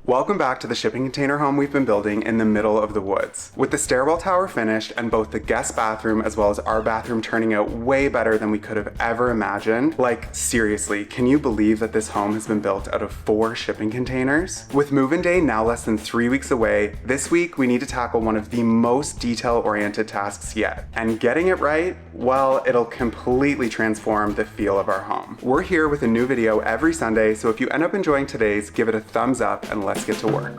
Welcome back to the shipping container home we've been building in the middle of the woods. With the stairwell tower finished and both the guest bathroom as well as our bathroom turning out way better than we could have ever imagined. Like, seriously, can you believe that this home has been built out of 4 shipping containers? With move-in day now less than 3 weeks away, this week we need to tackle one of the most detail-oriented tasks yet. And getting it right, well, it'll completely transform the feel of our home. We're here with a new video every Sunday, so if you end up enjoying today's, give it a thumbs up and let's get to work.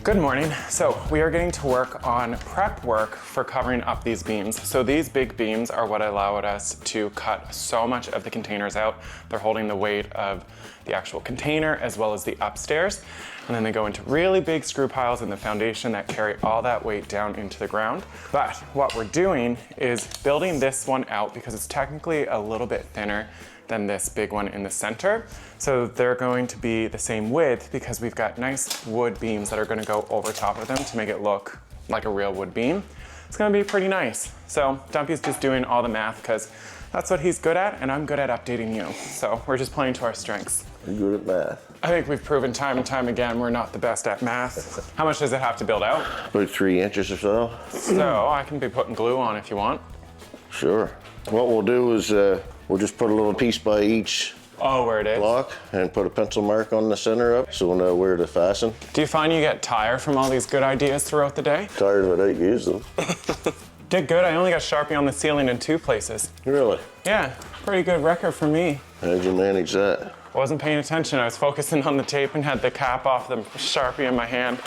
Good morning. So we are getting to work on prep work for covering up these beams. So these big beams are what allowed us to cut so much of the containers out. They're holding the weight of the actual container as well as the upstairs. And then they go into really big screw piles in the foundation that carry all that weight down into the ground. But what we're doing is building this one out because it's technically a little bit thinner than this big one in the center. So they're going to be the same width because we've got nice wood beams that are gonna go over top of them to make it look like a real wood beam. It's gonna be pretty nice. So Dumpy's just doing all the math because that's what he's good at and I'm good at updating you. So we're just playing to our strengths. You're good at math. I think we've proven time and time again we're not the best at math. How much does it have to build out? About 3 inches or so. So I can be putting glue on if you want. Sure. What we'll do is we'll just put a little piece by each where it is? block and put a pencil mark on the center up so we'll know where to fasten. Do you find you get tired from all these good ideas throughout the day? Tired of it, I use them. Did good. I only got Sharpie on the ceiling in 2 places. Really? Yeah, pretty good record for me. How'd you manage that? I wasn't paying attention. I was focusing on the tape and had the cap off the Sharpie in my hand.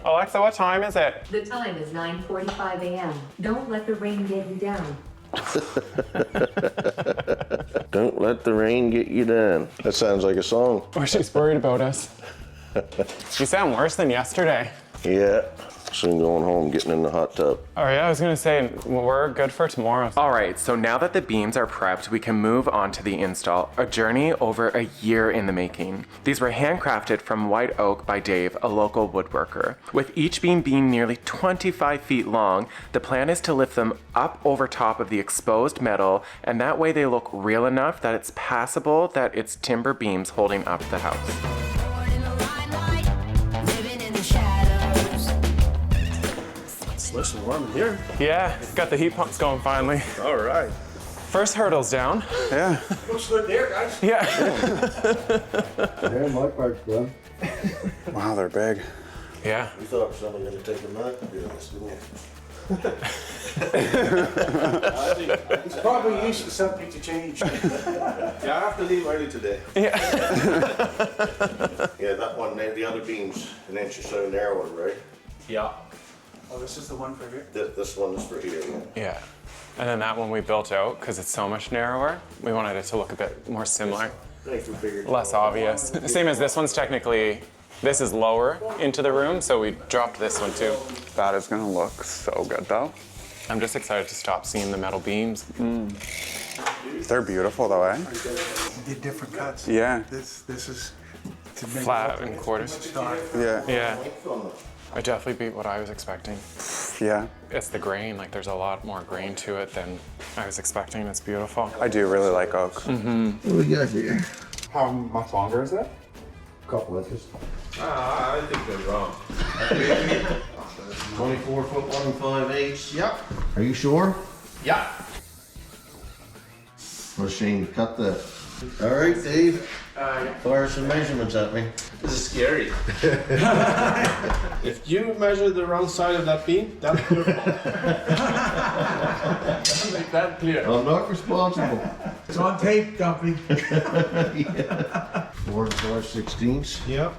Alexa, what time is it? The time is 9:45 a.m. Don't let the rain get you down. Don't let the rain get you down. That sounds like a song. Or she's worried about us. You sound worse than yesterday. Yeah. Soon going home, getting in the hot tub. Oh yeah, I was gonna say, we're good for tomorrow. All right, so now that the beams are prepped, we can move on to the install, a journey over a year in the making. These were handcrafted from white oak by Dave, a local woodworker. With each beam being nearly 25 feet long, the plan is to lift them up over top of the exposed metal, and that way they look real enough that it's passable that it's timber beams holding up the house. Nice and warm in here. Yeah, got the heat pumps going finally. All right. First hurdle's down. Yeah. Looks good there, guys. Yeah. Yeah, my part's done. Wow, they're big. Yeah. You thought somebody was gonna take a minute to do this, didn't you? It's probably used to something to change. Yeah, I have to leave early today. Yeah. Yeah, that one there, the other beam's an inch or so narrower, right? Yeah. Oh, this is the one for here? This one is for here, yeah. Yeah. And then that one we built out because it's so much narrower. We wanted it to look a bit more similar, less obvious. Same as this one's technically, this is lower into the room, so we dropped this one too. That is gonna look so good though. I'm just excited to stop seeing the metal beams. They're beautiful though, eh? Did different cuts. Yeah. This is to make Flat and quarters. Yeah. Yeah. I definitely beat what I was expecting. Yeah. It's the grain, like there's a lot more grain to it than I was expecting. It's beautiful. I do really like oak. What do we got here? How much longer is it? Couple inches. I think they're wrong. 24 foot 1 5/8. Yep. Are you sure? Yeah. What a shame to cut that. All right, Dave. Fire some measurements at me. This is scary. If you measure the wrong side of that beam, that's your fault. Make that clear. I'm not responsible. It's on tape, Dumpy. 4 5/16. Yep.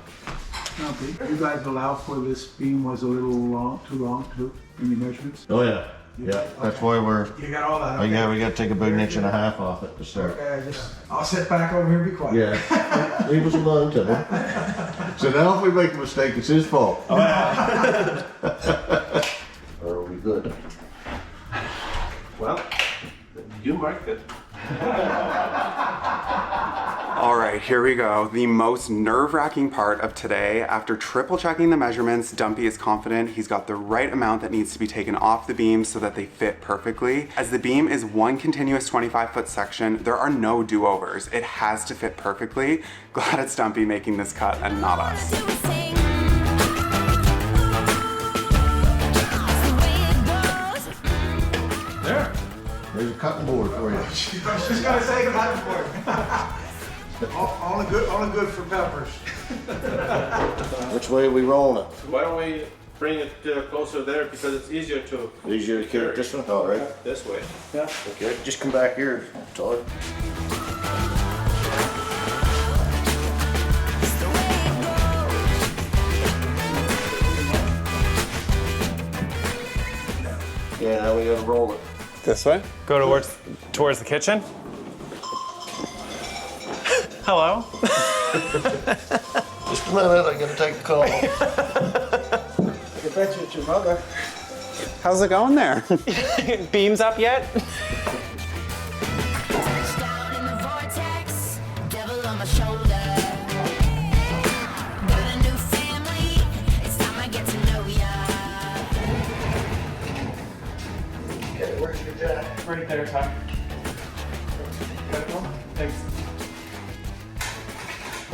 Dumpy, you guys allow for this beam was a little long, too long too, in your measurements? Oh yeah. Yeah, that's why we're. You got all that. Oh yeah, we got to take about 1.5 inches off it to start. Okay, I'll sit back over here and be quiet. Yeah. Leave us alone, Tim. So now if we make a mistake, it's his fault. Or are we good? Well, you marked it. All right, here we go. The most nerve-wracking part of today. After triple checking the measurements, Dumpy is confident he's got the right amount that needs to be taken off the beams so that they fit perfectly. As the beam is one continuous 25-foot section, there are no do-overs. It has to fit perfectly. Glad it's Dumpy making this cut and not us. There's a cutting board for you. She's gonna say cutting board. Only good for peppers. Which way are we rolling it? Why don't we bring it closer there because it's easier to Easier to carry it this one? All right. this way. Okay, just come back here, Todd. Yeah, now we gotta roll it. This way? Go towards the kitchen. Hello. Just a minute, I gotta take a call. I bet you it's your mother. How's it going there? Beams up yet? Down in the vortex, devil on my shoulder. Got a new family, it's time I get to know ya. Okay, where's your jack? Right there, Todd. Thanks.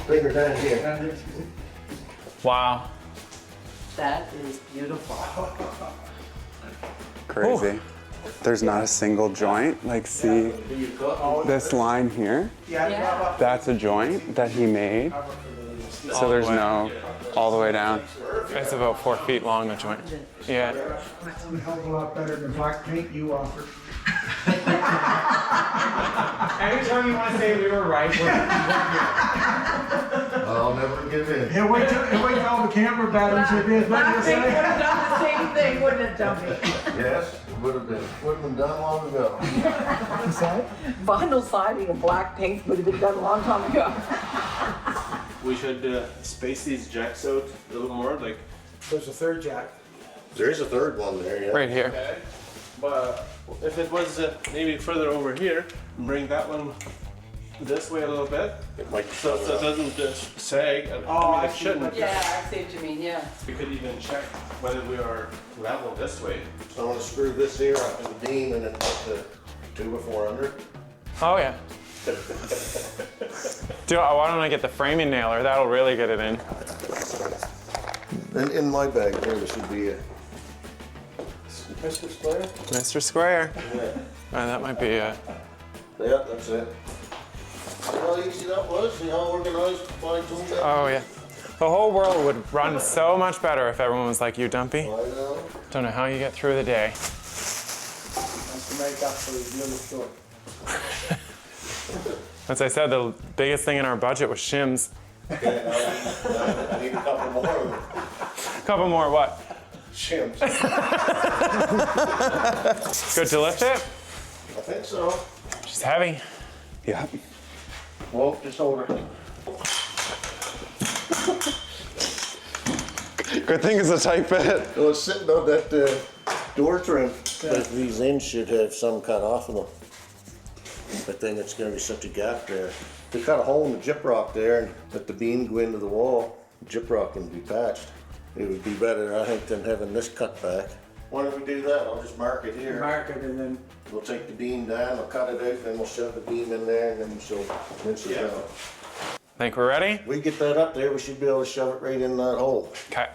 Bring her down here. Wow. That is beautiful. Crazy. There's not a single joint. Like, see this line here? Yeah. That's a joint that he made. So there's no all the way down. It's about 4 feet long, the joint. Yeah. That's a hell of a lot better than black paint you offered. Anytime you want to say we were right, I'll never give in. He'll wait till all the camera batteries are being ready to Black paint would say. have done the same thing, wouldn't it, Dumpy? Yes, would have been done long ago. Vinyl siding and black paint would have been done a long time ago. We should space these jacks out a little more, like. There's a third jack. There is a third one there, yeah. right here. Okay. But if it was maybe further over here, bring that one this way a little bit, It might so it doesn't just sag. I mean, it shouldn't. Yeah, I see what you mean, yeah. We could even check whether we are level this way. So I'm gonna screw this here up in the beam and then put the 2x4 under. Oh yeah. Why don't I get the framing nailer? That'll really get it in. And in my bag there should be a Mr. Square. Mr. Square. Yeah. That might be Yeah, that's it. See how easy that was? See how organized, fine-tuned that? Oh yeah. The whole world would run so much better if everyone was like you, Dumpy. I know. Don't know how you get through the day. That's to make up for the little short. As I said, the biggest thing in our budget was shims. Okay, now I need a couple more of them. Couple more what? Shims. Good to lift it? I think so. She's heavy. Yeah. Well, just hold her. Good thing it's a tight fit. Well, it's sitting on that door trim. These ends should have some cut off of them. But then it's gonna be such a gap there. They cut a hole in the gyprock there and let the beam go into the wall. The gyprock can be patched. It would be better, I think, than having this cut back. Why don't we do that? I'll just mark it here. Mark it and then. We'll take the beam down, we'll cut it out, then we'll shove the beam in there, and then she'll rinse it out. Think we're ready? We get that up there, we should be able to shove it right in that hole. Okay.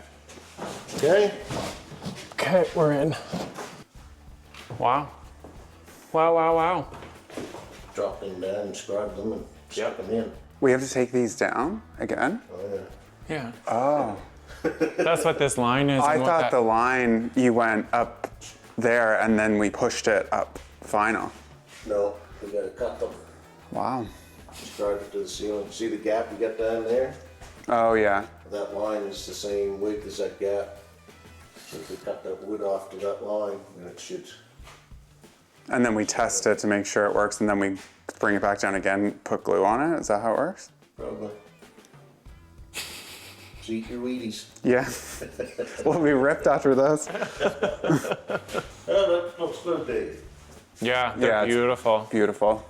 Okay? Okay, we're in. Wow. Wow, wow, wow. Drop them down and scribe them and stick them in. We have to take these down again? Oh, yeah. Yeah. Oh. That's what this line is. I and what thought that- the line, you went up there and then we pushed it up final. No, we gotta cut them. Wow. Scribe it to the ceiling. See the gap you got down there? Oh yeah. That line is the same width as that gap. So if we cut that wood off to that line, then it should. And then we test it to make sure it works and then we bring it back down again, put glue on it. Is that how it works? Probably. So eat your Wheaties. Yeah. We'll be ripped after this. Oh, that looks good, Dave. Yeah, they're Yeah, it's- beautiful. Beautiful.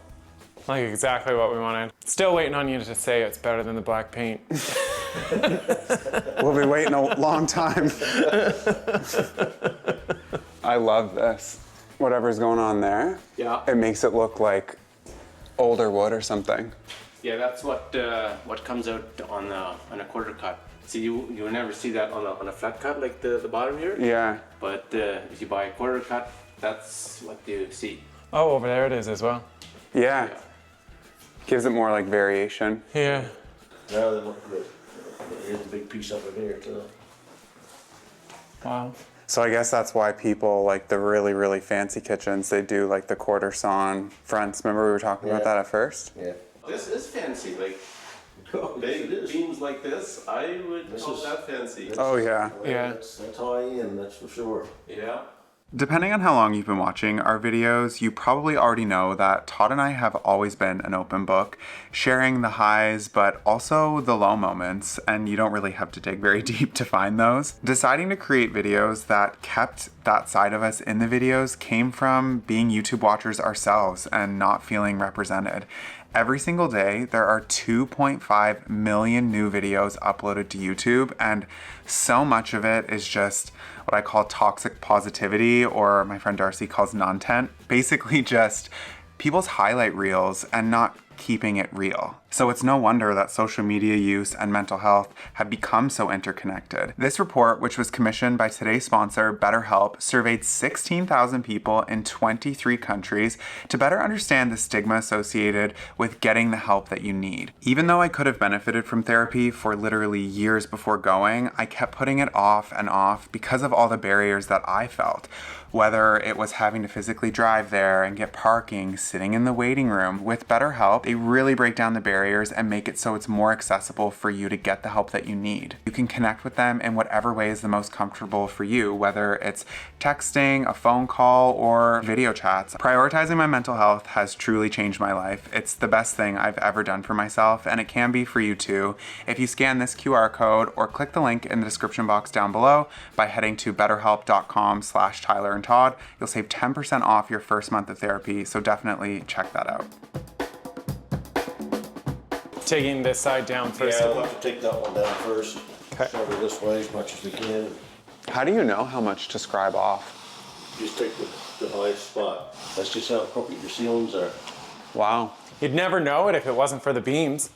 Like exactly what we wanted. Still waiting on you to say it's better than the black paint. We'll be waiting a long time. I love this. Whatever's going on there, Yeah. it makes it look like older wood or something. Yeah, that's what comes out on a quarter cut. See, you never see that on a flat cut like the bottom here. Yeah. But if you buy a quarter cut, that's what you see. Oh, over there it is as well. Yeah. Gives it more like variation. Yeah. Now they look good. Here's a big piece up in here too. Wow. So I guess that's why people like the really, really fancy kitchens, they do like the quarter sawn fronts. Remember we were talking about that at first? Yeah. This is fancy, like It big is. beams like this. I would This call is- that fancy. Oh yeah. Yeah. That's high end, that's for sure. Yeah. Depending on how long you've been watching our videos, you probably already know that Todd and I have always been an open book, sharing the highs, but also the low moments, and you don't really have to dig very deep to find those. Deciding to create videos that kept that side of us in the videos came from being YouTube watchers ourselves and not feeling represented. Every single day, there are 2.5 million new videos uploaded to YouTube, and so much of it is just what I call toxic positivity, or my friend Darcy calls non-tent. Basically just people's highlight reels and not keeping it real. So it's no wonder that social media use and mental health have become so interconnected. This report, which was commissioned by today's sponsor, BetterHelp, surveyed 16,000 people in 23 countries to better understand the stigma associated with getting the help that you need. Even though I could have benefited from therapy for literally years before going, I kept putting it off and off because of all the barriers that I felt. Whether it was having to physically drive there and get parking, sitting in the waiting room. With BetterHelp, they really break down the barriers and make it so it's more accessible for you to get the help that you need. You can connect with them in whatever way is the most comfortable for you, whether it's texting, a phone call, or video chats. Prioritizing my mental health has truly changed my life. It's the best thing I've ever done for myself, and it can be for you too. If you scan this QR code or click the link in the description box down below by heading to betterhelp.com/Tyler and Todd, you'll save 10% off your first month of therapy, so definitely check that out. Taking this side down first. Yeah, we'll have to take that one down first. Okay. Start it this way as much as we can. How do you know how much to scribe off? Just take the highest spot. That's just how appropriate your ceilings are. Wow. You'd never know it if it wasn't for the beams.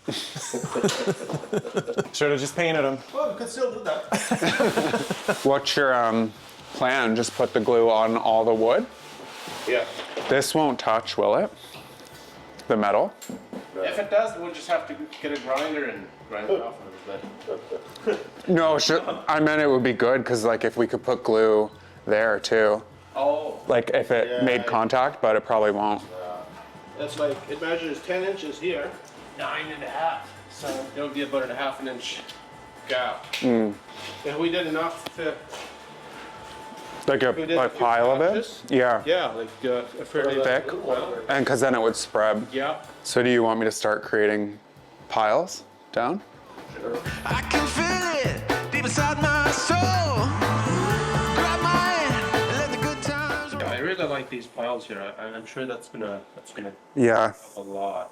Should have just painted them. Well, we could still do that. What's your plan? Just put the glue on all the wood? Yeah. This won't touch, will it? The metal? If it does, we'll just have to get a grinder and grind it off a little bit. No, I meant it would be good because like if we could put glue there too. Oh. Like if it made contact, but it probably won't. That's like, it measures 10 inches here, 9.5. So it would be about a half an inch gap. If we did enough to, Like we did a few pile of it? patches, Yeah. Yeah, like a fairly Thick? well, And because then it would spread. yeah. So do you want me to start creating piles down? I can feel it deep inside my soul. Grab my hand and let the good times roll. I really like these piles here. I'm sure that's gonna Yeah, help a lot.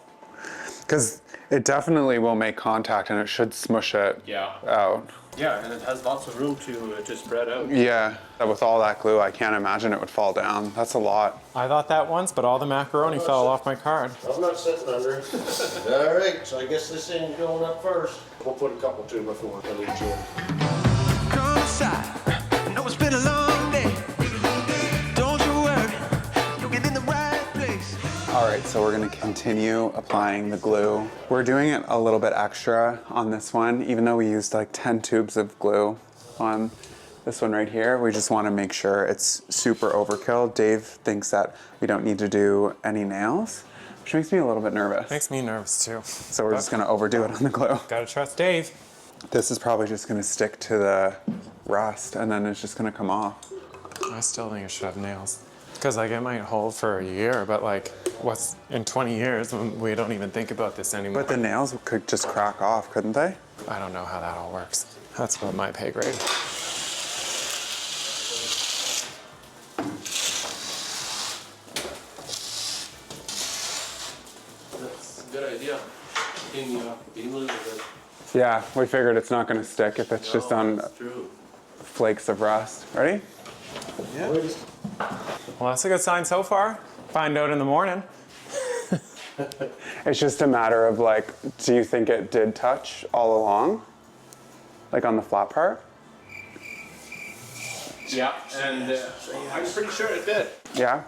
because it definitely will make contact and it should smush it Yeah. out. Yeah, and it has lots of room to spread out. Yeah, with all that glue, I can't imagine it would fall down. That's a lot. I thought that once, but all the macaroni fell off my card. I'm not sitting under it. All right, so I guess this thing's going up first. We'll put a couple too before we leave you. Come inside. I know it's been a long day. Don't you worry. You'll get in the right place. All right, so we're gonna continue applying the glue. We're doing it a little bit extra on this one, even though we used like 10 tubes of glue on this one right here. We just wanna make sure it's super overkill. Dave thinks that we don't need to do any nails, which makes me a little bit nervous. Makes me nervous too. So we're just gonna overdo it on the glue. Gotta trust Dave. This is probably just gonna stick to the rust and then it's just gonna come off. I still think it should have nails. Because like it might hold for a year, but like what's in 20 years when we don't even think about this anymore. But the nails could just crack off, couldn't they? I don't know how that all works. That's about my pay grade. Yeah, we figured it's not gonna stick if it's just on True. flakes of rust. Ready? Yeah. Well, that's a good sign so far. Find out in the morning. It's just a matter of like, do you think it did touch all along? Like on the flat part? Yeah, and I'm pretty sure it did. Yeah?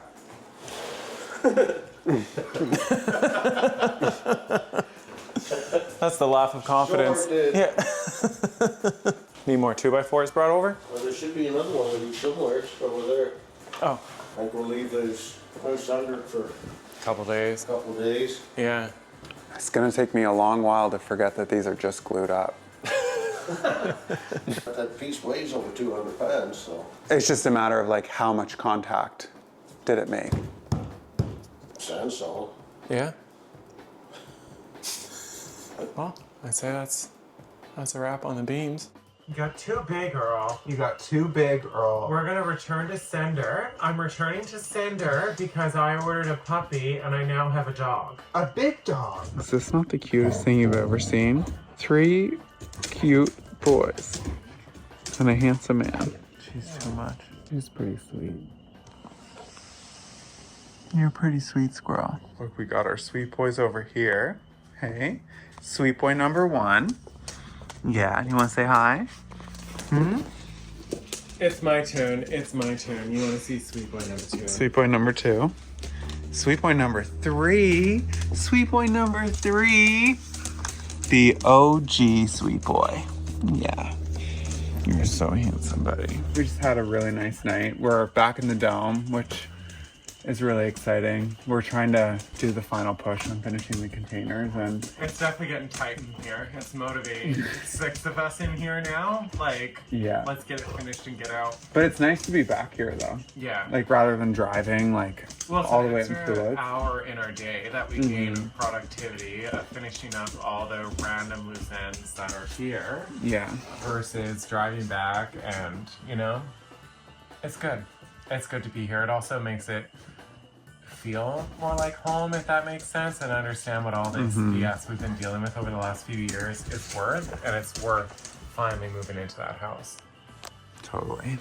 That's the laugh of confidence. Sure did. Yeah. Need more 2x4s brought over? Well, there should be another one of these somewhere. It's over there. Oh, I'm gonna leave those house under for a couple days. couple of days. Yeah. It's gonna take me a long while to forget that these are just glued up. That piece weighs over 200 pounds, so. It's just a matter of like how much contact did it make? Sounds so. Yeah. Well, I'd say that's a wrap on the beams. You got too big, Earl. You got too big, Earl. We're gonna return to sender. I'm returning to sender because I ordered a puppy and I now have a dog. A big dog. Is this not the cutest thing you've ever seen? 3 cute boys and a handsome man. She's too much. He's pretty sweet. You're a pretty sweet squirrel. Look, we got our sweet boys over here. Hey, sweet boy number 1. Yeah, you want to say hi? It's my turn. It's my turn. You want to see sweet boy number 2? Sweet boy number 2. Sweet boy number 3. Sweet boy number 3. The OG sweet boy. Yeah. You're so handsome, buddy. We just had a really nice night. We're back in the dome, which is really exciting. We're trying to do the final push on finishing the containers, and It's definitely getting tight in here. It's motivating. 6 of us in here now. Like, yeah. let's get it finished and get out. But it's nice to be back here though. Yeah. Like rather than driving like Well, it's all an the way into extra the woods. hour in our day that we gain of productivity, finishing up all the random loose ends that are here Yeah. versus driving back, and you know, it's good. It's good to be here. It also makes it feel more like home, if that makes sense, and understand what all this BS we've been dealing with over the last few years is worth, and it's worth finally moving into that house. Totally.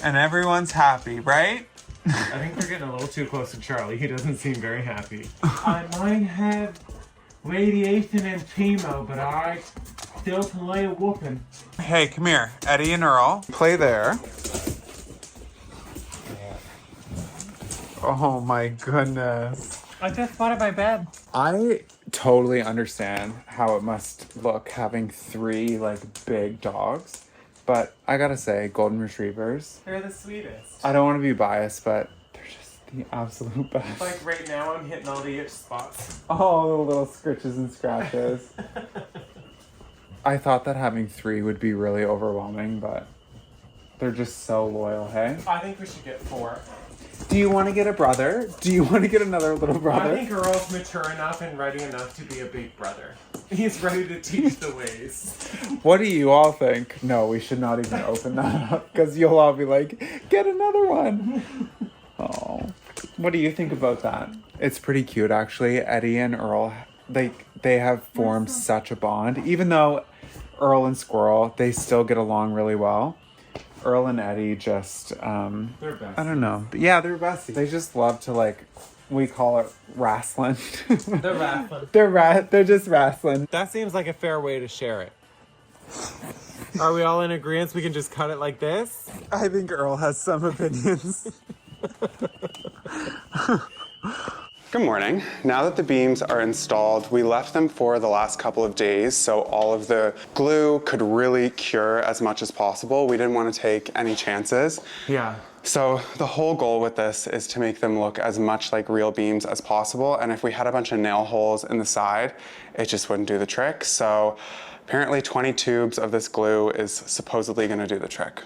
And everyone's happy, right? I think we're getting a little too close to Charlie. He doesn't seem very happy. I might have radiation and chemo, but I still can lay a whooping. Hey, come here. Eddie and Earl. Play there. Oh my goodness. I just thought of my bed. I totally understand how it must look having 3 like big dogs, but I gotta say, golden retrievers, They're the sweetest. I don't want to be biased, but they're just the absolute best. Like right now I'm hitting all the itch spots. Oh, the little scritches and scratches. I thought that having 3 would be really overwhelming, but they're just so loyal, hey? I think we should get 4. Do you want to get a brother? Do you want to get another little brother? I think Earl's mature enough and ready enough to be a big brother. He's ready to teach the ways. What do you all think? No, we should not even open that up because you'll all be like, get another one. Oh, what do you think about that? It's pretty cute, actually. Eddie and Earl, they have formed such a bond. Even though Earl and Squirrel, they still get along really well. Earl and Eddie just, They're besties. I don't know. But yeah, they're besties. They just love to like, we call it wrestling. They're rattling. They're just wrestling. That seems like a fair way to share it. Are we all in agreement? We can just cut it like this? I think Earl has some opinions. Good morning. Now that the beams are installed, we left them for the last couple of days so all of the glue could really cure as much as possible. We didn't want to take any chances. Yeah. So the whole goal with this is to make them look as much like real beams as possible. And if we had a bunch of nail holes in the side, it just wouldn't do the trick. So apparently 20 tubes of this glue is supposedly going to do the trick.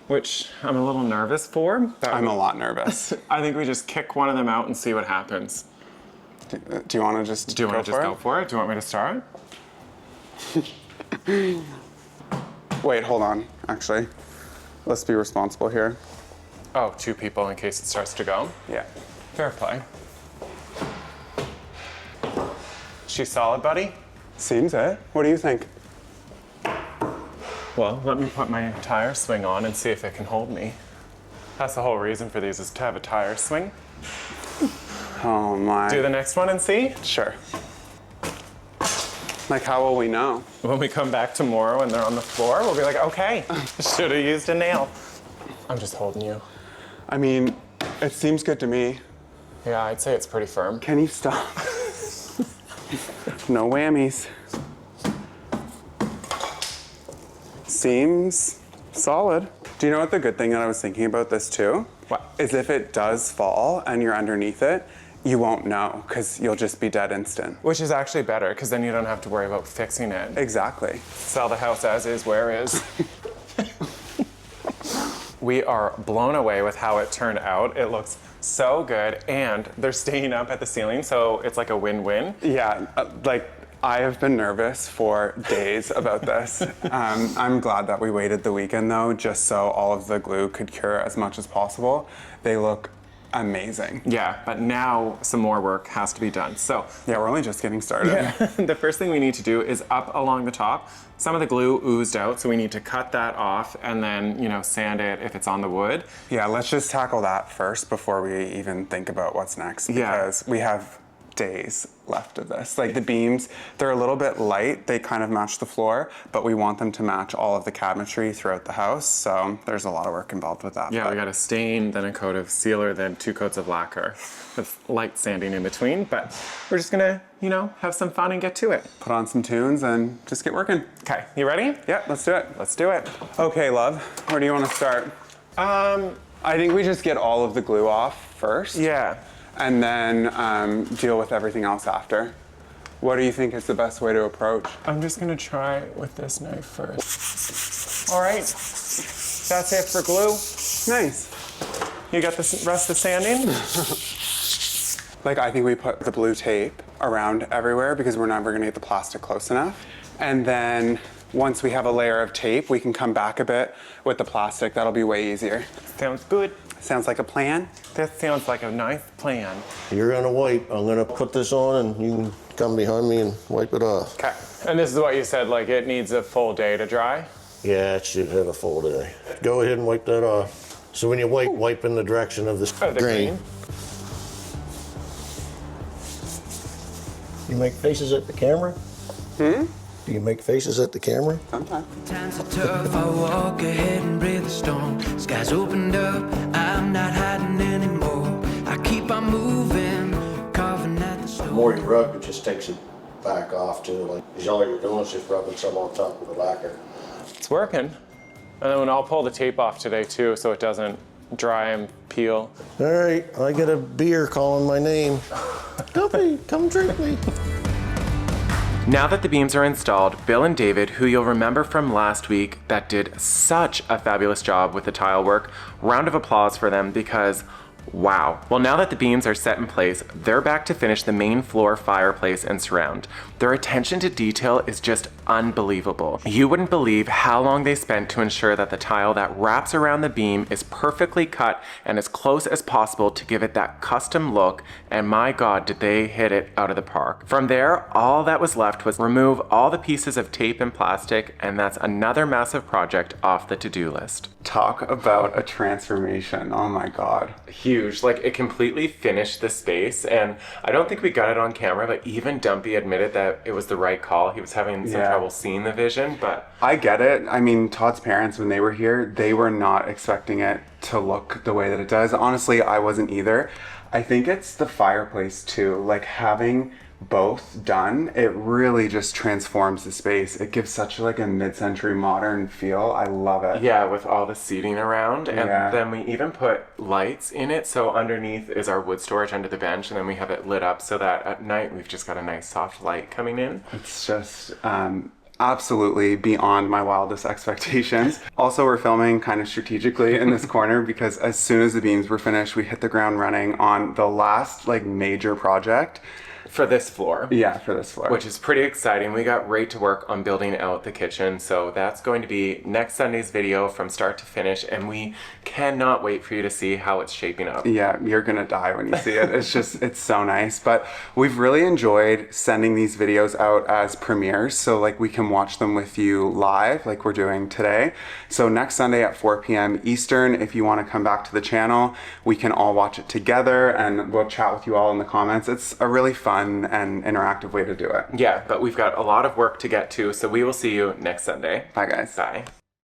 Which I'm a little nervous for. I'm a lot nervous. I think we just kick one of them out and see what happens. Do you want to just Do you want to just go for it? Do you want me to start? Wait, hold on, actually. Let's be responsible here. Oh, 2 people in case it starts to go. Yeah. Fair play. She solid, buddy? Seems it. What do you think? Well, let me put my tire swing on and see if it can hold me. That's the whole reason for these, is to have a tire swing. Oh my. Do the next one and see? Sure. Like, how will we know? When we come back tomorrow and they're on the floor, we'll be like, okay, should have used a nail. I'm just holding you. I mean, it seems good to me. Yeah, I'd say it's pretty firm. Can you stop? No whammies. Seems solid. Do you know what the good thing that I was thinking about this too? What? Is if it does fall and you're underneath it, you won't know because you'll just be dead instant. Which is actually better, because then you don't have to worry about fixing it. Exactly. Sell the house as is, where is. We are blown away with how it turned out. It looks so good, and they're staying up at the ceiling, so it's like a win-win. Yeah, like I have been nervous for days about this. I'm glad that we waited the weekend though, just so all of the glue could cure as much as possible. They look amazing. Yeah, but now some more work has to be done. So Yeah, we're only just getting started. the first thing we need to do is up along the top. Some of the glue oozed out, so we need to cut that off and then, you know, sand it if it's on the wood. Yeah, let's just tackle that first before we even think about what's next, because we have days left of this. Like the beams, they're a little bit light. They kind of match the floor, but we want them to match all of the cabinetry throughout the house. So there's a lot of work involved with that. Yeah, we got a stain, then a coat of sealer, then 2 coats of lacquer with light sanding in between. But we're just gonna, you know, have some fun and get to it. Put on some tunes and just get working. Okay, you ready? Yeah, let's do it. Let's do it. Okay, love, where do you want to start? I think we just get all of the glue off first. Yeah. And then deal with everything else after. What do you think is the best way to approach? I'm just gonna try with this knife first. All right, that's it for glue. Nice. You got the rest of sanding? Like, I think we put the blue tape around everywhere because we're never gonna get the plastic close enough. And then once we have a layer of tape, we can come back a bit with the plastic. That'll be way easier. Sounds good. Sounds like a plan? That sounds like a nice plan. You're gonna wipe. I'm gonna put this on and you can come behind me and wipe it off. Okay. And this is what you said, like it needs a full day to dry? Yeah, it should have a full day. Go ahead and wipe that off. So when you wipe in the direction of this Oh, the green. You make faces at the camera? Do you make faces at the camera? Sometimes. Times are tough, I walk ahead and brave the storm. Skies opened up, I'm not hiding anymore. I keep on moving, carving at the The stone. more you rub, it just takes it back off too. Like, 'cause all you're doing is just rubbing some on top of the lacquer. It's working. And then I'll pull the tape off today too, so it doesn't dry and peel. All right, I get a beer calling my name. Guppy, come drink me. Now that the beams are installed, Bill and David, who you'll remember from last week that did such a fabulous job with the tile work, round of applause for them because wow. Well, now that the beams are set in place, they're back to finish the main floor, fireplace, and surround. Their attention to detail is just unbelievable. You wouldn't believe how long they spent to ensure that the tile that wraps around the beam is perfectly cut and as close as possible to give it that custom look, and my God, did they hit it out of the park. From there, all that was left was remove all the pieces of tape and plastic, and that's another massive project off the to-do list. Talk about a transformation. Oh my God. Huge. Like, it completely finished the space, and I don't think we got it on camera, but even Dumpy admitted that it was the right call. He was having some trouble seeing the vision, but I get it. I mean, Todd's parents, when they were here, they were not expecting it to look the way that it does. Honestly, I wasn't either. I think it's the fireplace too. Like, having both done, it really just transforms the space. It gives such like a mid-century modern feel. I love it. yeah, with all the seating around, and then we even put lights in it, so underneath is our wood storage under the bench, and then we have it lit up so that at night we've just got a nice soft light coming in. It's just absolutely beyond my wildest expectations. Also, we're filming kind of strategically in this corner because as soon as the beams were finished, we hit the ground running on the last like major project. For this floor. Yeah, for this floor. Which is pretty exciting. We got right to work on building out the kitchen, so that's going to be next Sunday's video from start to finish, and we cannot wait for you to see how it's shaping up. Yeah, you're gonna die when you see it. It's so nice. But we've really enjoyed sending these videos out as premieres, so like we can watch them with you live like we're doing today. So next Sunday at 4 p.m. Eastern, if you want to come back to the channel, we can all watch it together and we'll chat with you all in the comments. It's a really fun and interactive way to do it. Yeah, but we've got a lot of work to get to, so we will see you next Sunday. Bye guys. Bye.